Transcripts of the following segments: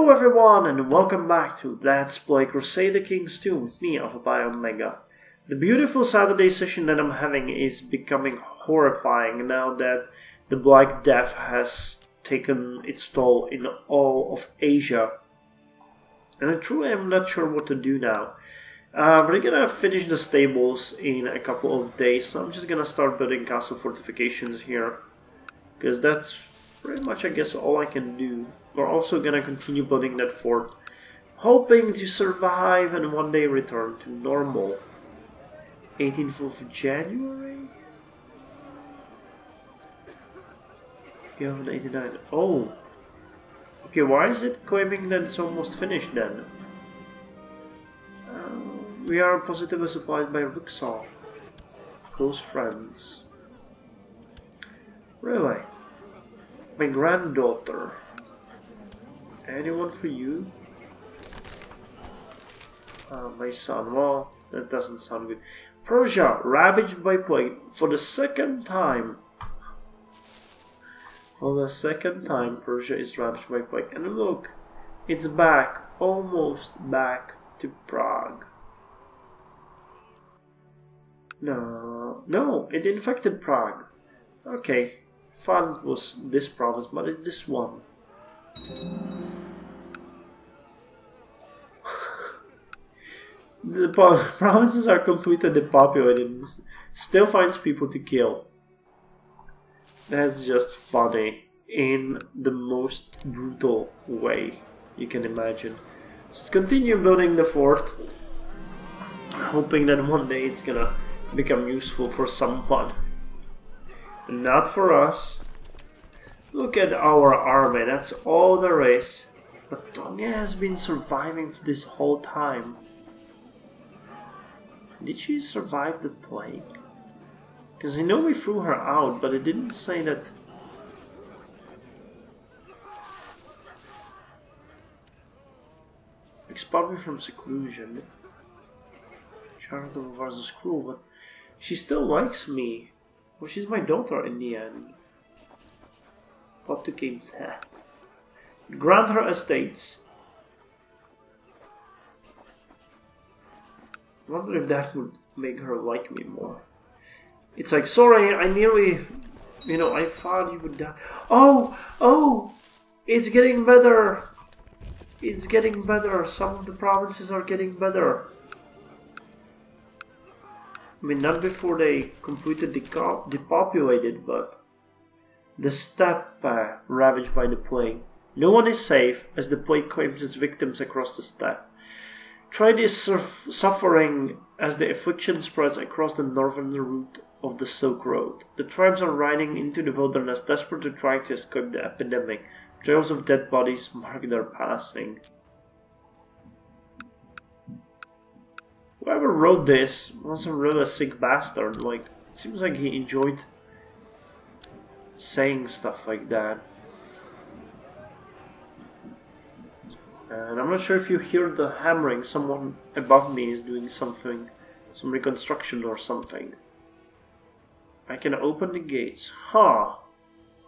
Hello everyone and welcome back to Let's Play Crusader King 2 with me, Alfapiomega. The beautiful Saturday session that I'm having is becoming horrifying now that the Black Death has taken its toll in all of Asia. And I truly am not sure what to do now. We're gonna finish the stables in a couple of days, so I'm just gonna start building castle fortifications here. Because that's pretty much, I guess, all I can do. We're also gonna continue building that fort, hoping to survive and one day return to normal. 18th of January? You have an 89. Oh! Okay, why is it claiming that it's almost finished then? We are positively supplied by Ruxal. Close friends. Really? My granddaughter. Anyone for you? My son. Well, that doesn't sound good. Persia, ravaged by plague for the second time. For the second time, Persia is ravaged by plague. And look, it's back. Almost back to Prague. No, it infected Prague. Okay, fun was this province, but it's this one. The provinces are completely depopulated and still finds people to kill. That's just funny in the most brutal way you can imagine. Just continue building the fort, hoping that one day it's gonna become useful for someone. Not for us. Look at our army, that's all there is. But Tonya has been surviving for this whole time. Did she survive the plague? Because I know we threw her out, but it didn't say that. Expelled me from seclusion. Charitable versus cruel, but she still likes me. Well, she's my daughter in the end. What to keep that? Grant her estates. I wonder if that would make her like me more. It's like, sorry, I nearly, I thought you would die. Oh, it's getting better. It's getting better. Some of the provinces are getting better. I mean, not before they completely depopulated, but the steppe ravaged by the plague. No one is safe as the plague claims its victims across the steppe. Trade is suffering as the affliction spreads across the northern route of the Silk Road. The tribes are riding into the wilderness, desperate to try to escape the epidemic. Trails of dead bodies mark their passing. Whoever wrote this was a really sick bastard. Like, it seems like he enjoyed saying stuff like that. And I'm not sure if you hear the hammering. Someone above me is doing something, some reconstruction or something. I can open the gates. Huh.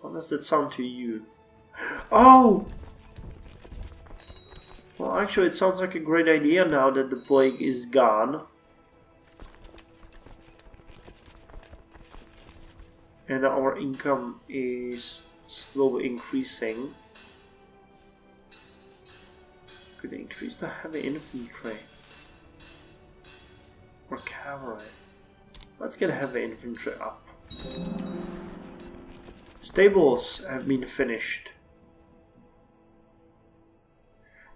How does that sound to you? Oh! Well, actually, it sounds like a great idea now that the plague is gone. And our income is slowly increasing. Could increase the heavy infantry. Or cavalry. Let's get heavy infantry up. Stables have been finished.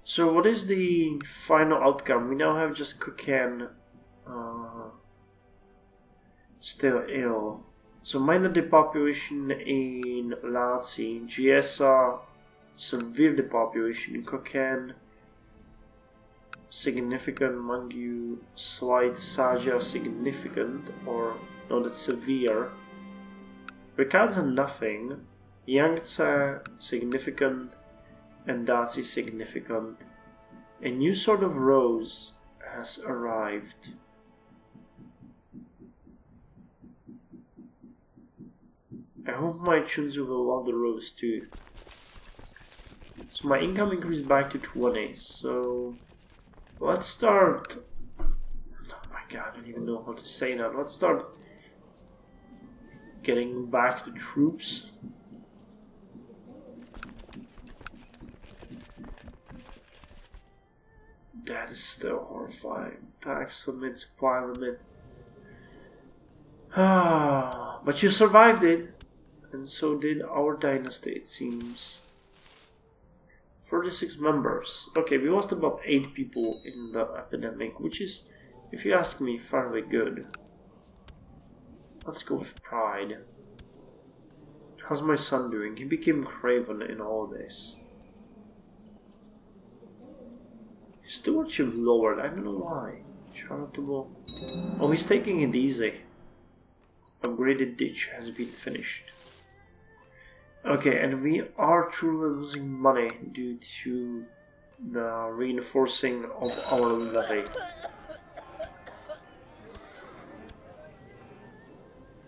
So what is the final outcome? We now have just Kukan still ill. So minor depopulation in Latze, Giesa severe depopulation in Kukan, significant, Mangu slight, Saja significant, or no, that's severe. Rikadza nothing, Yangtze significant, and Daci significant. A new sort of rose has arrived. I hope my Chunzu will love the rose too. So my income increased back to 20. So let's start. Oh my god, I don't even know how to say that. Let's start getting back the troops. That is still horrifying. Tax limit, supply limit. Ah, but you survived it, and so did our dynasty, it seems. 36 members. Okay, we lost about 8 people in the epidemic, which is, if you ask me, fairly good. Let's go with pride. How's my son doing? He became craven in all this. Stewardship lowered, I don't know why. Charitable. Oh, he's taking it easy. Upgraded ditch has been finished. Okay, and we are truly losing money due to the reinforcing of our levy.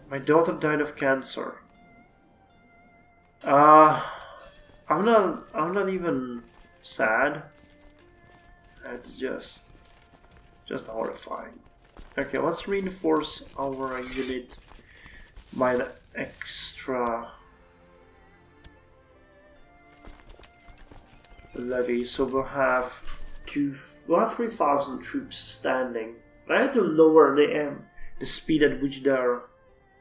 My daughter died of cancer. I'm not even sad. It's just horrifying. Okay, let's reinforce our unit by an extra levy, so we'll have 3,000 troops standing. I had to lower the speed at which they're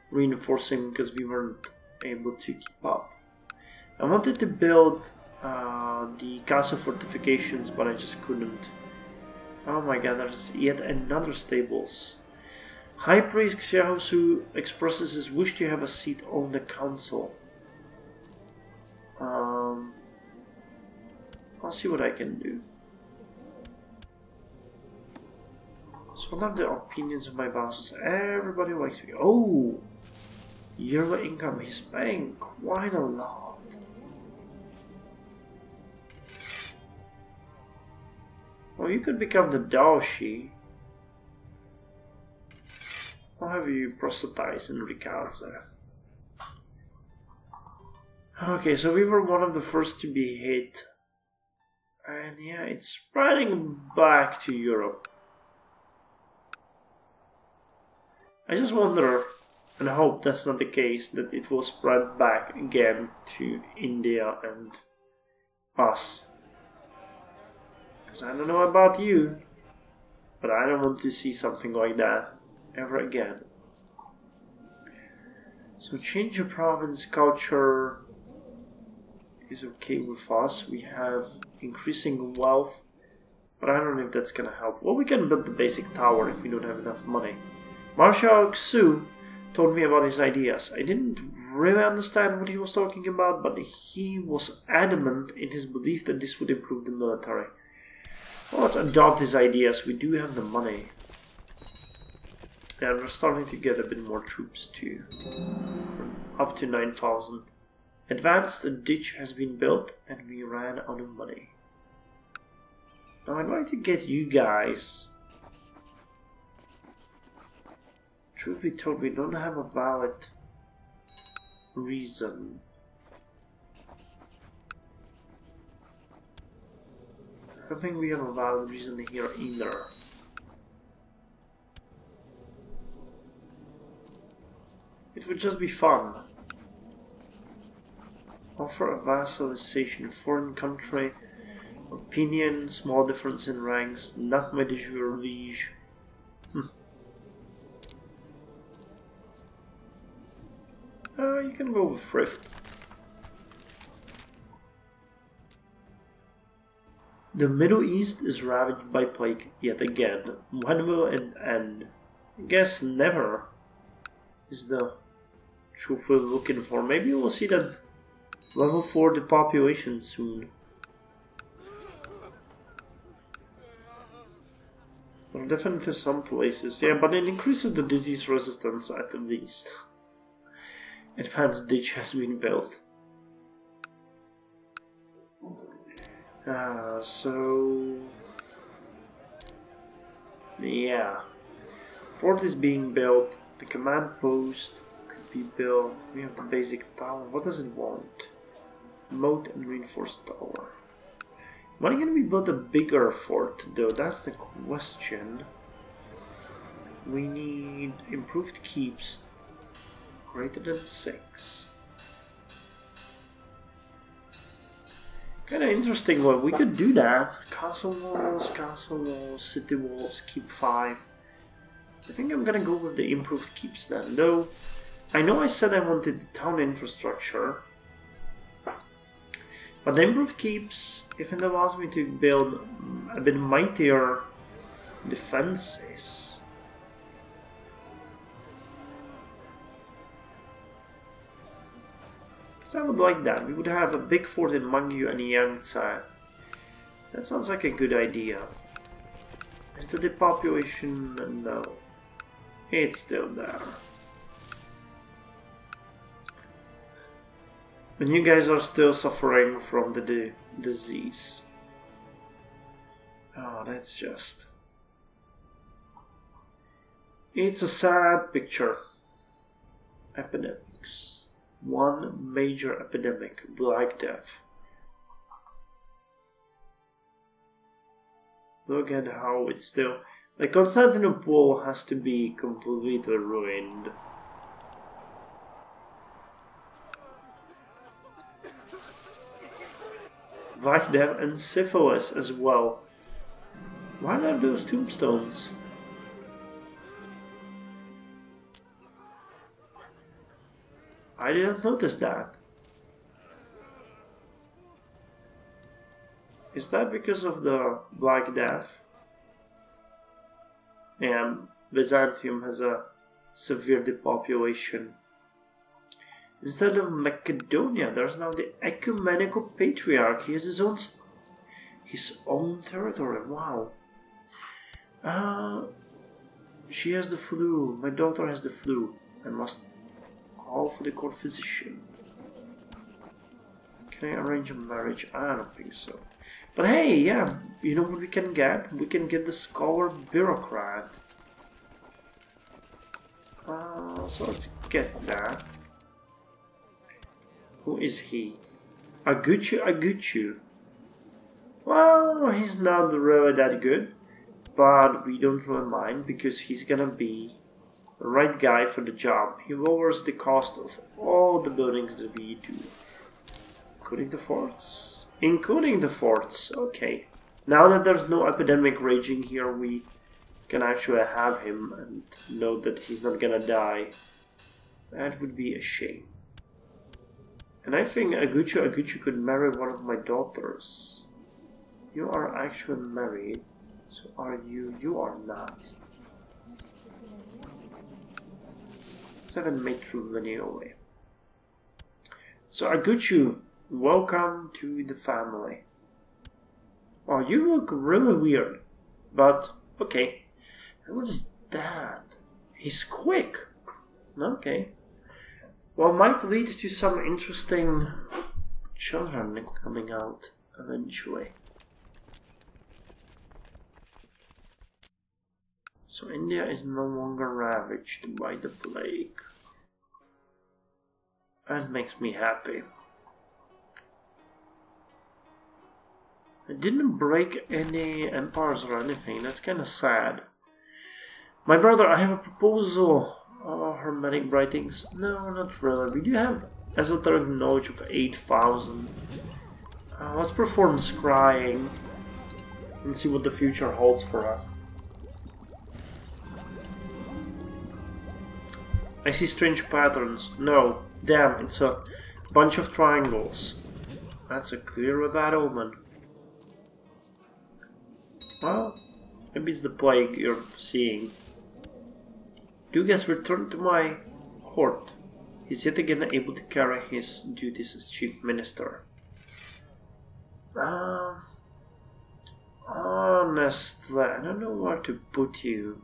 reinforcing because we weren't able to keep up. I wanted to build the castle fortifications, but I just couldn't. Oh my god, there's yet another stables. High Priest Xiaosu expresses his wish to have a seat on the council. I'll see what I can do. So what are the opinions of my bosses? Everybody likes me. Oh! Yearly income, he's paying quite a lot. Well, you could become the Daoshi. I'll have you proselytize in Rikaze. Okay, so we were one of the first to be hit. And yeah, it's spreading back to Europe. I just wonder, and I hope that's not the case, that it will spread back again to India and us. Because I don't know about you, but I don't want to see something like that ever again. So change your province culture is okay with us. We have increasing wealth, but I don't know if that's gonna help. Well, we can build the basic tower if we don't have enough money. Marshal Xu told me about his ideas. I didn't really understand what he was talking about, but he was adamant in his belief that this would improve the military. Well, let's adopt his ideas. We do have the money. And we're starting to get a bit more troops too. Up to 9,000. Advanced ditch has been built and we ran out of money. Now I'd like to get you guys. Truth be told, we don't have a valid reason. I don't think we have a valid reason here either. It would just be fun. Offer a vassalization in foreign country. Opinion, small difference in ranks, not my de jure liege. You can go with thrift. The Middle East is ravaged by plague yet again. When will it end? I guess never is the truth we're looking for. Maybe we'll see that level 4 the population soon. Well, definitely some places, yeah, but it increases the disease resistance at least. Advanced ditch has been built. So yeah, fort is being built. The command post could be built. We have the basic tower. What does it want? Moat and reinforced tower. Why can we build a bigger fort though? That's the question. We need improved keeps greater than 6. Kinda interesting one. We could do that. Castle walls, city walls, keep 5. I think I'm gonna go with the improved keeps then, though I know I said I wanted the town infrastructure. But the improved keeps, if it allows me to build a bit mightier defenses. So I would like that. We would have a big fort in Mangyu and Yangtze. That sounds like a good idea. Is the depopulation? No. It's still there. And you guys are still suffering from the disease. Oh, that's just... It's a sad picture. Epidemics. One major epidemic, Black Death. Look at how it's still... Like, Constantinople has to be completely ruined. Black Death and syphilis as well. Why are those tombstones? I didn't notice that. Is that because of the Black Death? And Byzantium has a severe depopulation. Instead of Macedonia, there's now the ecumenical patriarch. He has his own territory. Wow. She has the flu. My daughter has the flu. I must call for the court physician. Can I arrange a marriage? I don't think so. But hey, yeah, you know what we can get? We can get the scholar bureaucrat. So let's get that. Who is he? Aguchu. Well, he's not really that good, but we don't really mind because he's gonna be the right guy for the job. He lowers the cost of all the buildings that we do. Including the forts? Including the forts, okay. Now that there's no epidemic raging here, we can actually have him and know that he's not gonna die. That would be a shame. And I think Aguchu could marry one of my daughters. You are actually married, so are you? You are not. Let's have a mate through anyway. So Aguchu, welcome to the family. Oh, you look really weird, but okay. And what is that? He's quick. Okay. Well, might lead to some interesting children coming out eventually. So India is no longer ravaged by the plague. That makes me happy. I didn't break any empires or anything, that's kinda sad. My brother, I have a proposal. Oh, hermetic writings? No, not really. We do have esoteric knowledge of 8,000. Let's perform scrying and see what the future holds for us. I see strange patterns. No, damn, it's a bunch of triangles. That's a clear bad omen. Well, maybe it's the plague you're seeing. Duke returned to my court. He's yet again able to carry his duties as chief minister. Honestly, I don't know where to put you.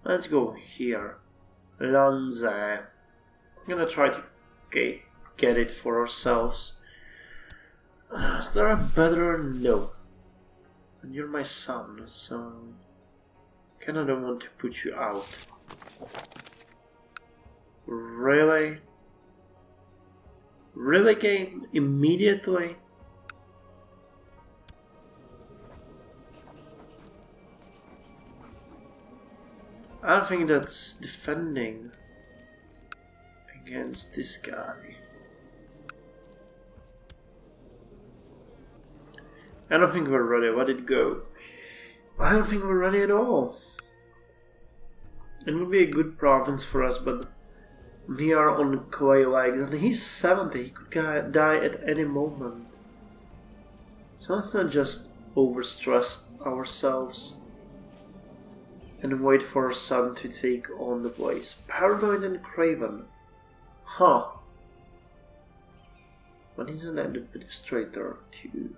Let's go here. Lhaze. I'm gonna try to get it for ourselves. Is there a better? No. And you're my son, so I kinda don't want to put you out. Really? Really game immediately? I don't think that's defending against this guy. I don't think we're ready. Where did it go? I don't think we're ready at all. It would be a good province for us, but we are on clay legs and he's 70. He could die at any moment. So let's not just overstress ourselves and wait for our son to take on the place. Paranoid and craven. Huh. But he's an administrator too.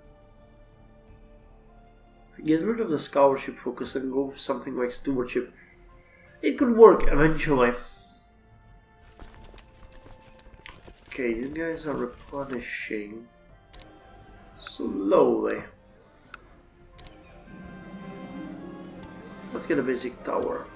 If we get rid of the scholarship focus and go for something like stewardship, it could work eventually. Okay, you guys are replenishing slowly. Let's get a basic tower.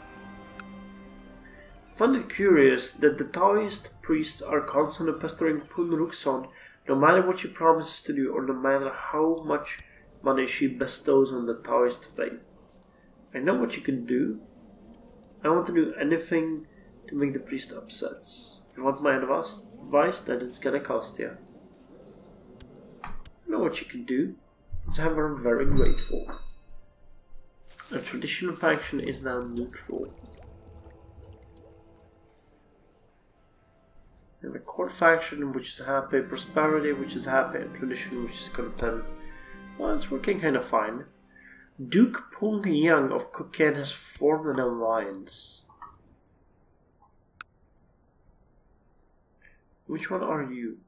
I find it curious that the Taoist priests are constantly pestering Pun Ruxon no matter what she promises to do or no matter how much money she bestows on the Taoist faith. I know what you can do. I want to do anything to make the priest upset. You want my advice? That it's gonna cost you. I know what you can do. So I'm very grateful. A traditional faction is now neutral. And a court faction which is happy, prosperity which is happy, and tradition which is content. Well, it's working kind of fine. Duke Pung Yang of Kuken has formed an alliance. Which one are you?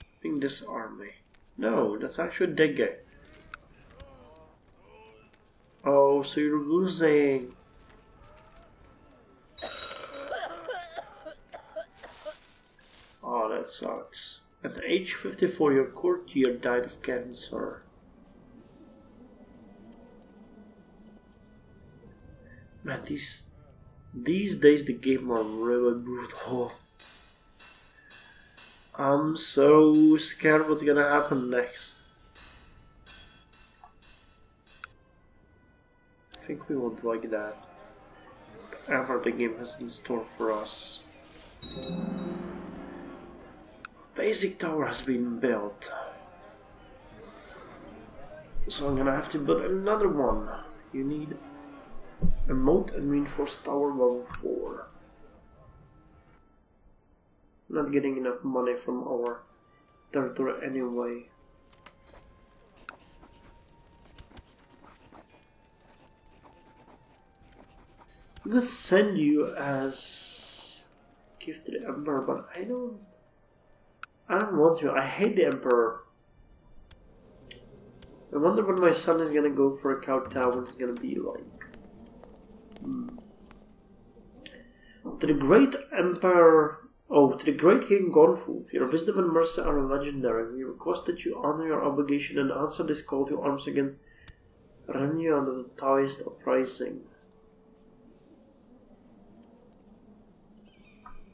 I think this army. No, that's actually Dege. Oh, so you're losing. Oh, that sucks. At age 54, your courtier died of cancer. Man, these days the game are really brutal. I'm so scared what's gonna happen next. I think we won't like that. Whatever the game has in store for us. Basic tower has been built. So I'm gonna have to build another one. You need a moat and reinforced tower level 4. Not getting enough money from our territory anyway. I'm gonna send you as gift to the Emperor, but I don't want to. I hate the Emperor. I wonder what my son is gonna go for a countdown what it's gonna be like. To the great Emperor. Oh, to the great King Gonfu, your wisdom and mercy are legendary. We request that you honor your obligation and answer this call to arms against Renyu under the Taoist uprising.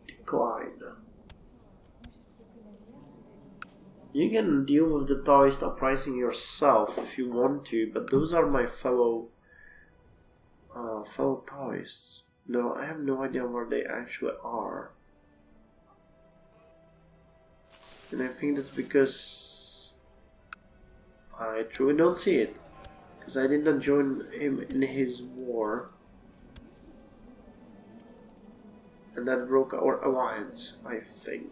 Decline. You can deal with the Taoist uprising yourself if you want to, but those are my fellow Taoists. No, I have no idea where they actually are. And I think that's because I truly don't see it. Because I did not join him in his war. And that broke our alliance, I think.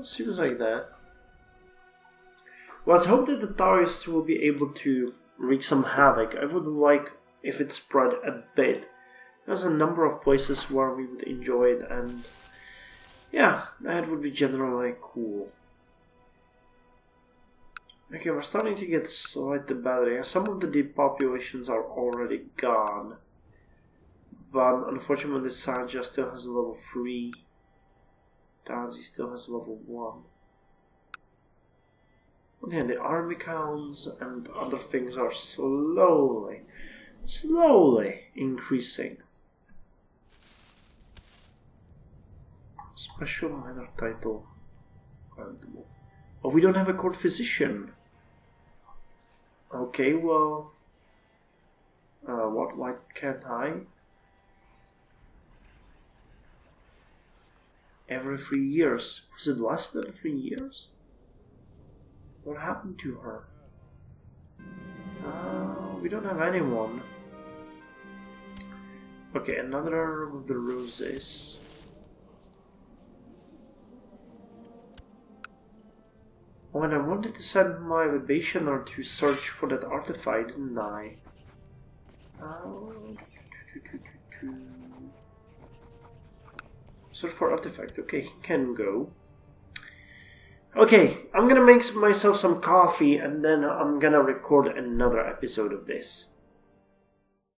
Seems like that. Let's hope that the Taoists will be able to wreak some havoc. I would like if it spread a bit. There's a number of places where we would enjoy it, and yeah, that would be generally cool. Okay, we're starting to get slightly better. Some of the depopulations are already gone, but unfortunately Sanja still has a level 3. Dazi still has level 1. And yeah, the army counts and other things are slowly slowly increasing. Special minor title. Oh, we don't have a court physician. Okay, well, why can't I? Every 3 years. Was it less than 3 years? What happened to her? We don't have anyone. Okay, another of the roses. Oh, and I wanted to send my libationer to search for that artifact, didn't I? Search for artifact. Okay, he can go. Okay, I'm gonna make myself some coffee and then I'm gonna record another episode of this.